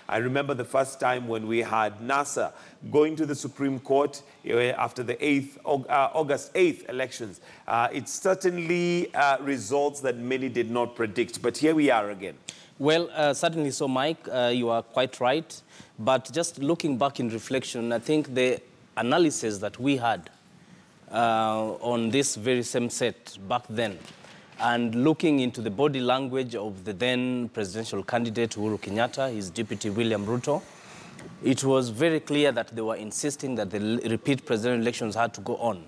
I remember the first time when we had NASA going to the Supreme Court after the August 8th elections. It's certainly results that many did not predict, but here we are again. Well, certainly so, Mike. You are quite right. But just looking back in reflection, I think the analysis that we had on this very same set back then, and looking into the body language of the then presidential candidate, Uhuru Kenyatta, his deputy, William Ruto, it was very clear that they were insisting that the repeat presidential elections had to go on.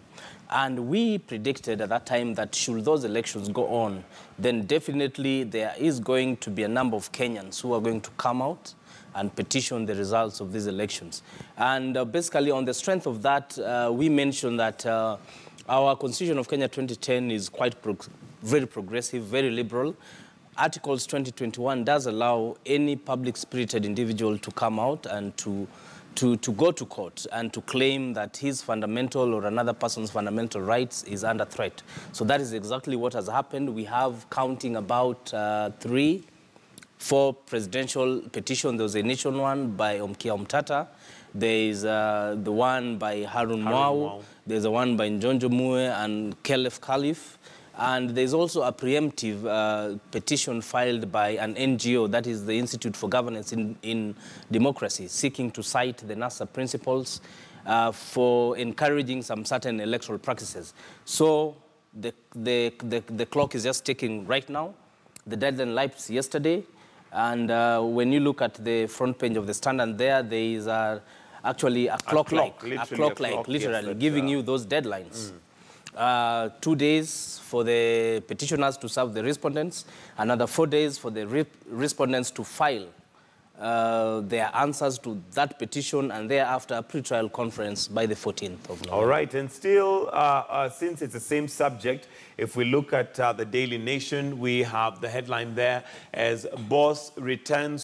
And we predicted at that time that should those elections go on, then definitely there is going to be a number of Kenyans who are going to come out and petition the results of these elections. And basically on the strength of that, we mentioned that our Constitution of Kenya 2010 is quite very progressive, very liberal. Articles 2021 does allow any public-spirited individual to come out and to go to court and to claim that his fundamental or another person's fundamental rights is under threat. So that is exactly what has happened. We have counting about 4 presidential petitions. There was the initial one by Omkia Omtata. There is the one by Harun Mwau. There's the one by Njonjo Mue and Kelef Khalif. And there's also a preemptive petition filed by an NGO, that is the Institute for Governance in Democracy, seeking to cite the NASA principles for encouraging some certain electoral practices. So the clock is just ticking right now. The deadline lapsed yesterday. And when you look at the front page of the Standard there is actually a clock, literally giving you those deadlines. 2 days for the petitioners to serve the respondents, another 4 days for the respondents to file their answers to that petition, and thereafter a pre-trial conference by the 14th of November. All right, and still, since it's the same subject, if we look at the Daily Nation, we have the headline there as Boss returns